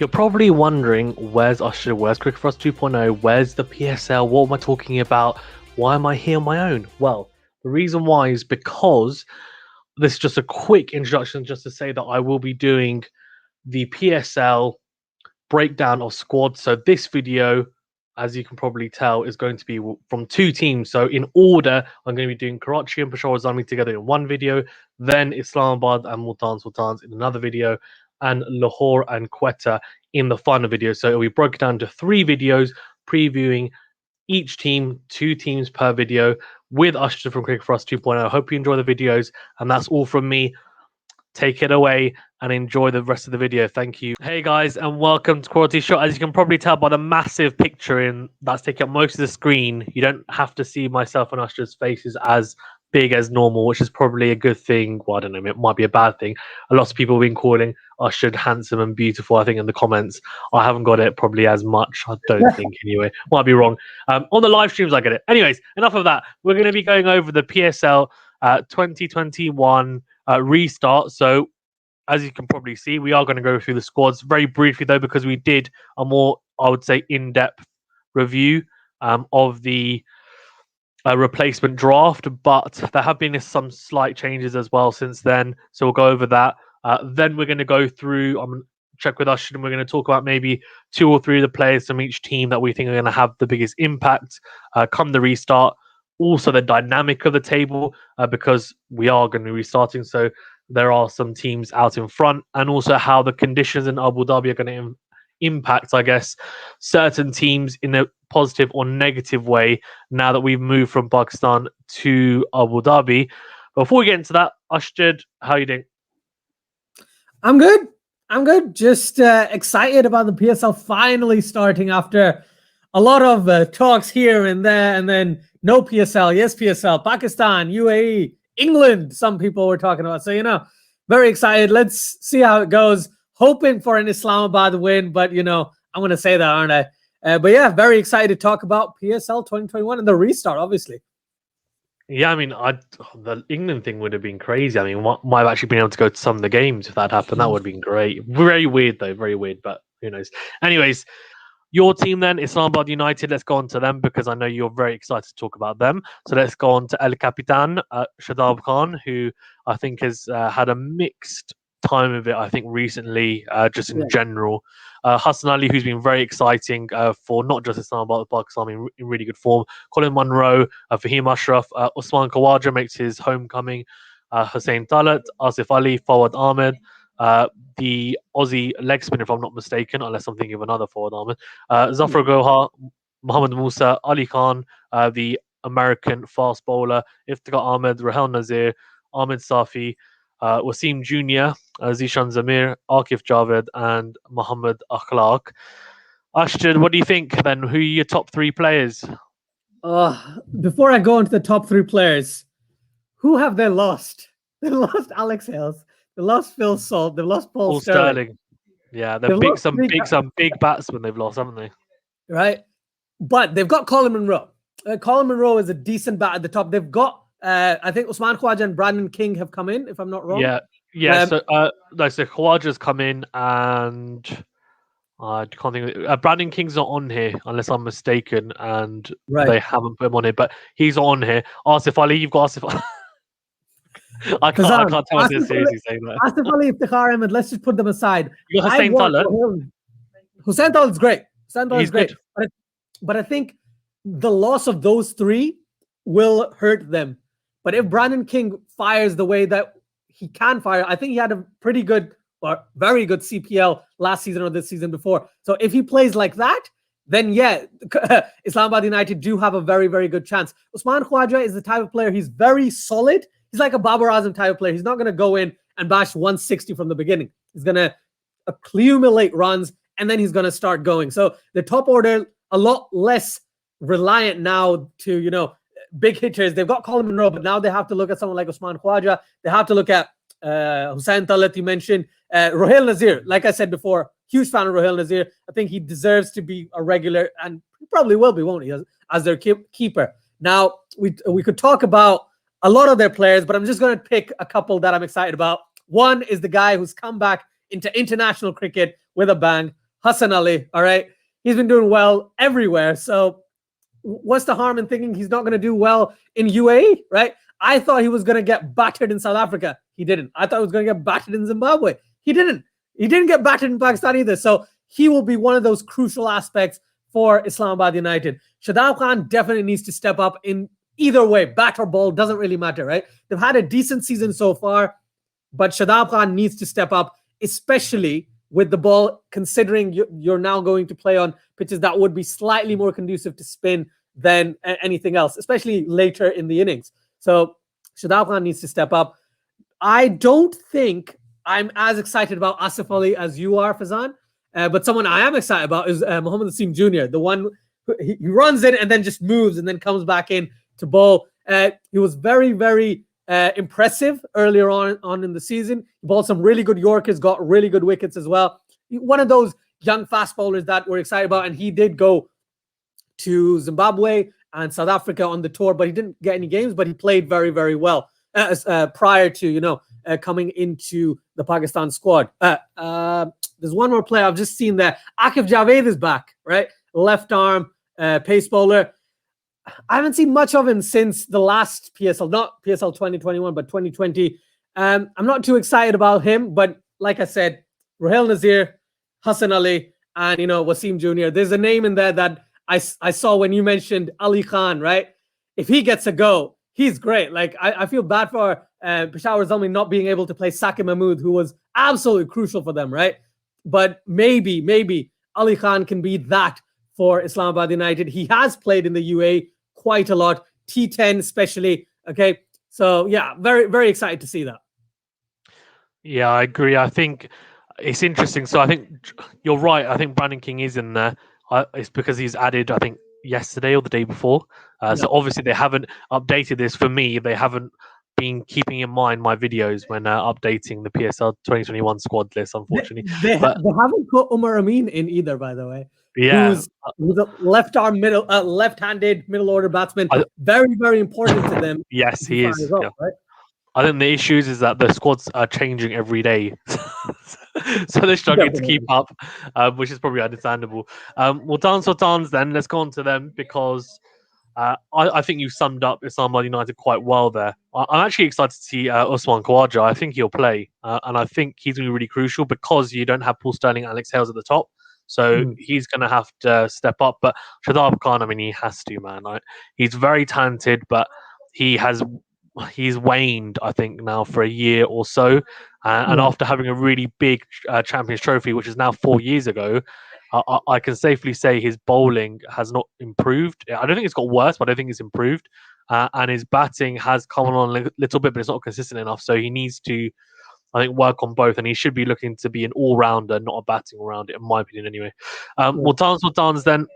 You're probably wondering, where's Asjad, where's Cricket4Us 2.0, where's the PSL, what am I talking about, why am I here on my own? Well, the reason why is because this is just a quick introduction just to say that I will be doing the PSL breakdown of squads. So this video, as you can probably tell, is going to be from two teams. So in order, I'm going to be doing Karachi and Peshawar Zalmi together in one video, then Islamabad and Sultans in another video, and Lahore and Quetta in the final video. So we broke it down to 3 videos previewing each team, 2 teams per video with Asjad from Cricket4Us 2.0. Hope you enjoy the videos, and that's all from me. Take it away and enjoy the rest of the video. Thank you. Hey guys, and welcome to QualityShot. As you can probably tell by the massive picture in that's taking up most of the screen, you don't have to see myself and Asjad's faces as big as normal, which is probably a good thing. Well, I don't know, it might be a bad thing. A lot of people have been calling Asjad handsome and beautiful, I think, in the comments. I haven't got it probably as much, I don't think, anyway. Might be wrong. On the live streams, I get it. Anyways, enough of that. We're going to be going over the PSL 2021 restart. So, as you can probably see, we are going to go through the squads very briefly, though, because we did a more, I would say, in-depth review of the replacement draft, but there have been some slight changes as well since then. So we'll go over that. Then we're going to go through, I'm going to check with Asjad, and we're going to talk about maybe 2 or 3 of the players from each team that we think are going to have the biggest impact come the restart. Also, the dynamic of the table, because we are going to be restarting. So there are some teams out in front, and also how the conditions in Abu Dhabi are going to impact, I guess, certain teams in a positive or negative way now that we've moved from Pakistan to Abu Dhabi. Before we get into that, Asjad, how are you doing? I'm good. Just excited about the PSL finally starting after a lot of talks here and there, and then no PSL, yes PSL, Pakistan, UAE, England, some people were talking about. So, very excited. Let's see how it goes. Hoping for an Islamabad win, but, I'm going to say that, aren't I? But yeah, very excited to talk about PSL 2021 and the restart, obviously. Yeah, I mean, the England thing would have been crazy. I mean, might have actually been able to go to some of the games if that happened. That would have been great. Very weird, though. Very weird, but who knows? Anyways, your team then, Islamabad United. Let's go on to them because I know you're very excited to talk about them. So let's go on to El Capitan, Shadab Khan, who I think has had a mixed time of it, I think, recently, just in general. Hassan Ali, who's been very exciting for not just Islamabad, but Pakistan in really good form. Colin Munro, Fahim Ashraf, Usman Khawaja makes his homecoming. Hussein Talat, Asif Ali, Fawad Ahmed, the Aussie leg spinner, if I'm not mistaken, unless I'm thinking of another Fawad Ahmed. Zafar Gohar, Mohammad Musa, Ali Khan, the American fast bowler, Iftikhar Ahmed, Rahel Nazir, Ahmed Safi, Wasim Jr., Zishan Zamir, Akif Javed, and Mohammad Akhlaq. Asjad, what do you think then? Who are your top 3 players? Before I go into the top 3 players, who have they lost? They lost Alex Hales, they lost Phil Salt, they lost Paul Sterling. Yeah, they're some big batsmen they've lost, haven't they? Right, but they've got Colin Munro. Colin Munro is a decent bat at the top. They've got I think Usman Khawaja and Brandon King have come in, if I'm not wrong. Yeah. So Khawaja's come in, and I can't think of it. Brandon King's not on here, unless I'm mistaken, and they haven't put him on here, but he's on here. Asif Ali, you've got Asif Ali. I can't tell us this seriously saying that. Asif Ali, Iftikhar Ahmed, let's just put them aside. You got Hussein Talat. Hussein Talat's great. He's great. But I think the loss of those 3 will hurt them. But if Brandon King fires the way that he can fire, I think he had a pretty good or very good CPL last season or this season before. So if he plays like that, then yeah, Islamabad United do have a very, very good chance. Usman Khawaja is the type of player, he's very solid. He's like a Babar Azam type of player. He's not going to go in and bash 160 from the beginning. He's going to accumulate runs, and then he's going to start going. So the top order, a lot less reliant now to, big hitters. They've got Colin Munro, but now they have to look at someone like Usman Khawaja. They have to look at Hussein Talat, you mentioned. Rahel Nazir, like I said before, huge fan of Rahel Nazir. I think he deserves to be a regular, and he probably will be, won't he, as their keeper. Now, we could talk about a lot of their players, but I'm just going to pick a couple that I'm excited about. One is the guy who's come back into international cricket with a bang, Hassan Ali, all right? He's been doing well everywhere. So what's the harm in thinking he's not going to do well in UAE, right? I thought he was going to get battered in South Africa. He didn't. I thought he was going to get battered in Zimbabwe. He didn't. He didn't get battered in Pakistan either. So he will be one of those crucial aspects for Islamabad United. Shadab Khan definitely needs to step up in either way, bat or ball, doesn't really matter, right? They've had a decent season so far, but Shadab Khan needs to step up, especially with the ball, considering you're now going to play on pitches that would be slightly more conducive to spin than anything else, especially later in the innings. So Shadab Khan needs to step up. I don't think I'm as excited about Asif Ali as you are, Fazan, but someone I am excited about is Mohammad Naseem Jr., the one who he runs in and then just moves and then comes back in to bowl. He was very, very impressive earlier on in the season. He bowled some really good Yorkers, got really good wickets as well. One of those young fast bowlers that we're excited about, and he did go to Zimbabwe and South Africa on the tour, but he didn't get any games, but he played very, very well prior to, coming into the Pakistan squad. There's one more player I've just seen there. Akif Javed is back, right? Left arm pace bowler. I haven't seen much of him since the last PSL, not PSL 2021, but 2020. I'm not too excited about him, but like I said, Raheel Nazir, Hassan Ali, and Wasim Jr. There's a name in there that I saw when you mentioned Ali Khan, right? If he gets a go, he's great. Like I feel bad for Peshawar Zalmi not being able to play Saqib Mahmood, who was absolutely crucial for them, right? But maybe Ali Khan can be that for Islamabad United. He has played in the UAE quite a lot, T10 especially. Okay, so yeah, very, very excited to see that. Yeah, I agree. I think it's interesting. So I think you're right. I think Brandon King is in there. It's because he's added, I think, yesterday or the day before. So obviously they haven't updated this for me. They haven't been keeping in mind my videos when updating the PSL 2021 squad list, unfortunately. They haven't put Umar Amin in either, by the way. Yeah, who's a left-handed middle order batsman. Very, very important to them. Yes, he is. Well, yeah. Right? I think the issues is that the squads are changing every day, so they're struggling to keep up, which is probably understandable. Sultans, then let's go on to them because I think you summed up Islamabad United quite well there. I'm actually excited to see Usman Khawaja. I think he'll play, and I think he's going to be really crucial because you don't have Paul Sterling, Alex Hales at the top. So he's going to have to step up. But Shadab Khan, I mean, he has to, man. He's very talented, but he's waned, I think, now for a year or so. And after having a really big Champions Trophy, which is now 4 years ago, I can safely say his bowling has not improved. I don't think it's got worse, but I think it's improved. And his batting has come on a little bit, but it's not consistent enough. So he needs to, I think, work on both, and he should be looking to be an all-rounder, not a batting all-rounder, in my opinion, anyway. Sultans, then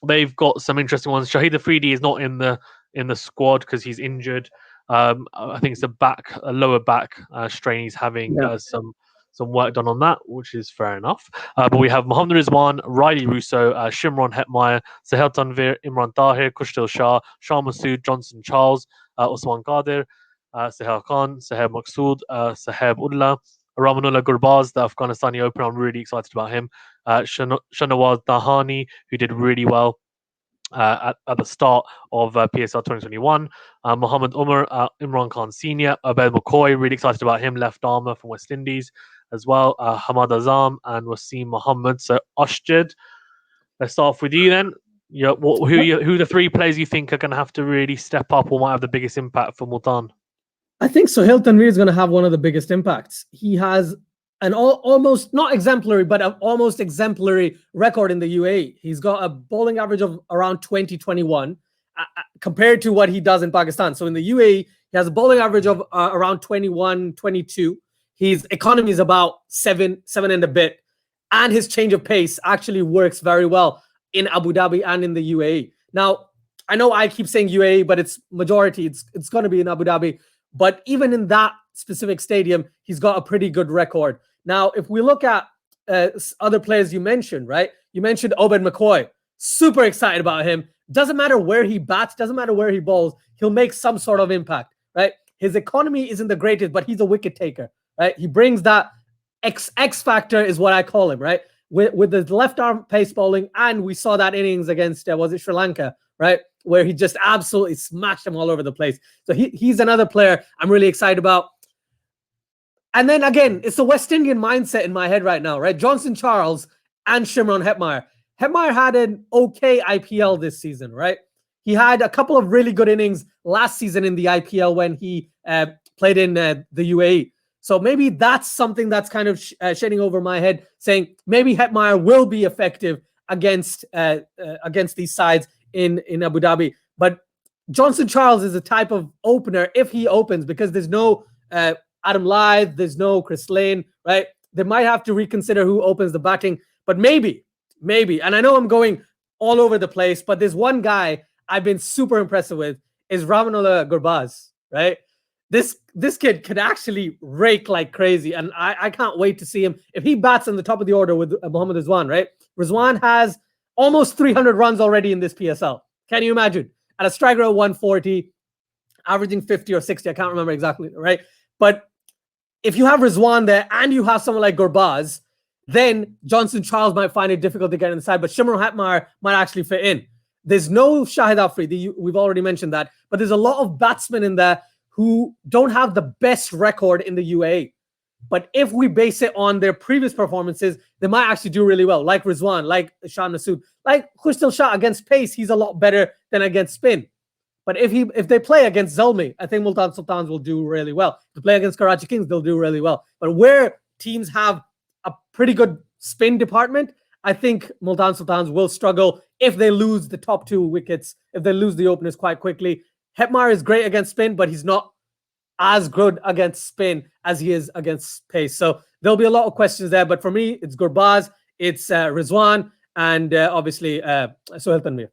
they've got some interesting ones. Shahid Afridi is not in the squad because he's injured. I think it's a lower back strain. He's having some work done on that, which is fair enough. But we have Mohammad Rizwan, Riley Russo, Shimron Hetmeyer, Sahel Tanvir, Imran Tahir, Kushtil Shah, Shah Masood, Johnson Charles, Usman Qadir, Sahel Khan, Saheb Maqsood, Saheb Ullah, Ramanullah Gurbaz, the Afghanistani opener. I'm really excited about him. Shanawaz Dahani, who did really well at the start of PSL 2021. Mohammed Umar, Imran Khan Sr., Abel McCoy, really excited about him, left armour from West Indies as well. Hamad Azam and Wasim Mohammed. So Asjad, let's start off with you then. Yeah, who are the three players you think are going to have to really step up or might have the biggest impact for Multan? I think Sohail Tanvir is going to have one of the biggest impacts. He has an almost not exemplary, but an almost exemplary record in the UAE. He's got a bowling average of around 20-21 compared to what he does in Pakistan. So in the UAE, he has a bowling average of around 21-22. His economy is about seven and a bit. And his change of pace actually works very well in Abu Dhabi and in the UAE. Now, I know I keep saying UAE, but it's majority. It's going to be in Abu Dhabi. But even in that specific stadium, he's got a pretty good record. Now, if we look at other players you mentioned, right? You mentioned Obed McCoy. Super excited about him. Doesn't matter where he bats, doesn't matter where he bowls, he'll make some sort of impact, right? His economy isn't the greatest, but he's a wicket taker, right? He brings that X factor is what I call him, right? with the left arm pace bowling, and we saw that innings against was it Sri Lanka, right, where he just absolutely smashed them all over the place. So he's another player I'm really excited about. And then again, it's the West Indian mindset in my head right now, right? Johnson Charles and Shimron Hetmyer. Hetmyer had an okay IPL this season, right? He had a couple of really good innings last season in the IPL when he played in the UAE. So maybe that's something that's kind of shading over my head, saying maybe Hetmyer will be effective against these sides in Abu Dhabi. But Johnson Charles is a type of opener if he opens, because there's no Adam Lyth, there's no Chris Lane, right? They might have to reconsider who opens the batting, but maybe. And I know I'm going all over the place, but there's one guy I've been super impressed with is Ramanullah Gurbaz, right? This kid could actually rake like crazy, and I can't wait to see him. If he bats in the top of the order with Mohammad Rizwan, right? Rizwan has almost 300 runs already in this PSL. Can you imagine? At a strike rate of 140, averaging 50 or 60, I can't remember exactly, right? But if you have Rizwan there and you have someone like Gurbaz, then Johnson Charles might find it difficult to get inside, but Shimron Hetmyer might actually fit in. There's no Shahid Afridi, we've already mentioned that, but there's a lot of batsmen in there who don't have the best record in the UAE. But if we base it on their previous performances, they might actually do really well, like Rizwan, like Shah Masood, like Khushal Shah. Against pace, he's a lot better than against spin. But if they play against Zalmi, I think Multan Sultans will do really well. If they play against Karachi Kings, they'll do really well. But where teams have a pretty good spin department, I think Multan Sultans will struggle if they lose the top 2 wickets, if they lose the openers quite quickly. Hetmyer is great against spin, but he's not as good against spin as he is against pace. So there'll be a lot of questions there. But for me, it's Gurbaz, it's Rizwan, and obviously Sohail Tanvir.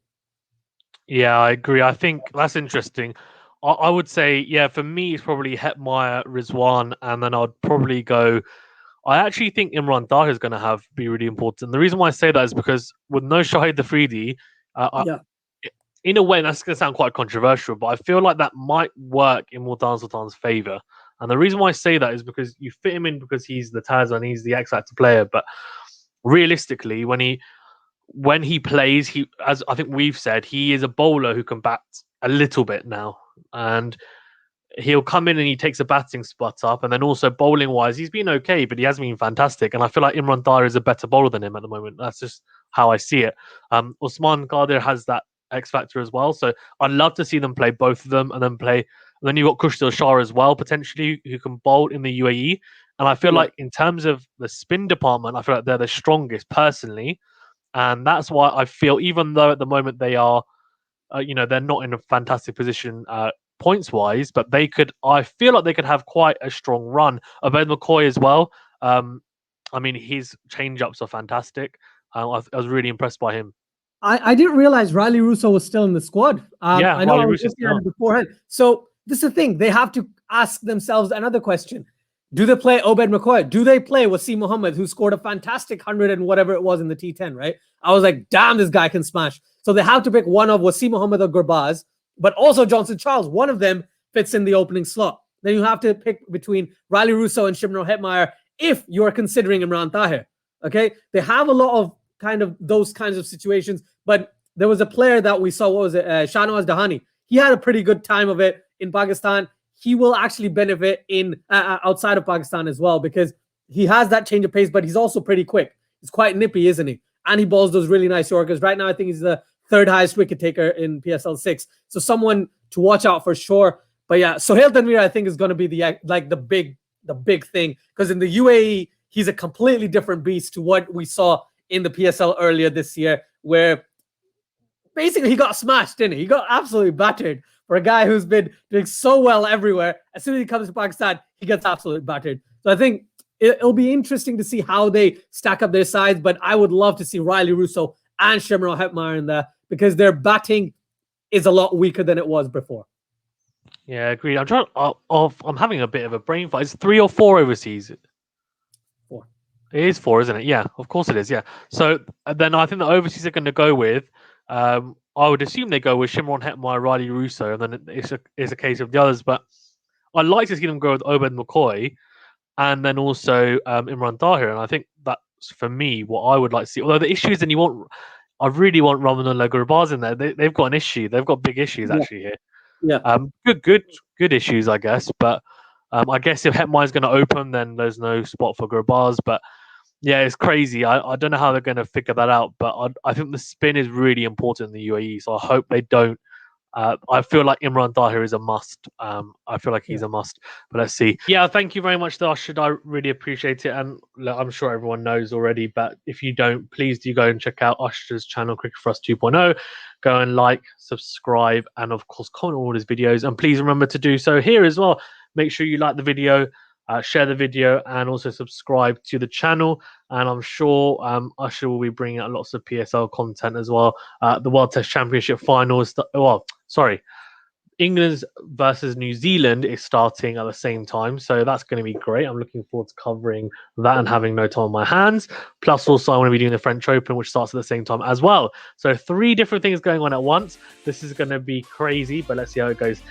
Yeah, I agree. I think that's interesting. I would say, yeah, for me, it's probably Hetmyer, Rizwan, and then I'd probably go. I actually think Imran Tahir is going to be really important. The reason why I say that is because with no Shahid Afridi, in a way, and that's going to sound quite controversial, but I feel like that might work in Multan Sultan's favour. And the reason why I say that is because you fit him in because he's the Tarzan, he's the X-Factor player. But realistically, when he plays, as I think we've said, he is a bowler who can bat a little bit now. And he'll come in and he takes a batting spot up. And then also bowling-wise, he's been okay, but he hasn't been fantastic. And I feel like Imran Tahir is a better bowler than him at the moment. That's just how I see it. Usman Qadir has that X factor as well. So I'd love to see them play both of them and then play. And then you've got Khushal Shah as well, potentially, who can bowl in the UAE. And I feel like in terms of the spin department, I feel like they're the strongest personally. And that's why I feel, even though at the moment they are, they're not in a fantastic position points-wise, but I feel like they could have quite a strong run. Abed McCoy as well. I mean, his change-ups are fantastic. I was really impressed by him. I didn't realize Riley Russo was still in the squad. I know Riley I was looking at it beforehand. So this is the thing. They have to ask themselves another question. Do they play Obed McCoy? Do they play Wasim Muhammad, who scored a fantastic 100 and whatever it was in the T10, right? I was like, damn, this guy can smash. So they have to pick one of Wasim Muhammad or Gurbaz, but also Johnson Charles. One of them fits in the opening slot. Then you have to pick between Riley Russo and Shimron Hetmyer if you're considering Imran Tahir. Okay? They have a lot of those kinds of situations, but there was a player that we saw, what was it? Shahnawaz Dahani. He had a pretty good time of it in Pakistan. He will actually benefit in outside of Pakistan as well, because he has that change of pace, but he's also pretty quick. He's quite nippy, isn't he? And he bowls those really nice Yorkers. Right now, I think he's the 3rd highest wicket taker in PSL6. So someone to watch out for sure. But yeah, Sohail Tanvir, I think, is going to be the big thing, because in the UAE, he's a completely different beast to what we saw in the PSL earlier this year, where basically he got smashed, didn't he? He got absolutely battered. For a guy who's been doing so well everywhere, as soon as he comes to Pakistan, he gets absolutely battered. So I think it'll be interesting to see how they stack up their sides, but I would love to see Riley Russo and Shimron Hetmyer in there, because their batting is a lot weaker than it was before. Yeah, agreed. I'm having a bit of a brain fight. It's 3 or 4 overseas. 4. It is 4, isn't it? Yeah, of course it is. Yeah. So then I think the overseas are going to go with. I would assume they go with Shimron Hetmyer, Riley Russo, and then it's a case of the others. But I'd like to see them go with Obed McCoy, and then also Imran Tahir. And I think that for me, what I would like to see, although the issue is, and I really want Ramadan Lagarbaz in there. They've got an issue. They've got big issues Yeah. actually here. Yeah. Good issues, I guess. But I guess if Hetmai is going to open, then there's no spot for Gurbaz. But yeah, it's crazy. I don't know how they're going to figure that out. But I think the spin is really important in the UAE. So I hope they don't. I feel like Imran Tahir is a must. I feel like he's a must. But let's see. Yeah, thank you very much, Arshad. I really appreciate it. And look, I'm sure everyone knows already. But if you don't, please do go and check out Arshad's channel, Cricket4Us 2.0. Go and like, subscribe, and of course, comment on all his videos. And please remember to do so here as well. Make sure you like the video. Share the video and also subscribe to the channel. And I'm sure Usher will be bringing out lots of PSL content as well. The World Test Championship finals, England versus New Zealand is starting at the same time. So that's going to be great. I'm looking forward to covering that and having no time on my hands. Plus, also, I want to be doing the French Open, which starts at the same time as well. So 3 different things going on at once. This is going to be crazy, but let's see how it goes.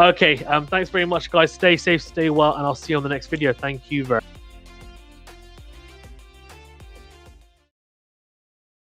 Okay, thanks very much, guys. Stay safe, stay well, and I'll see you on the next video. Thank you very much.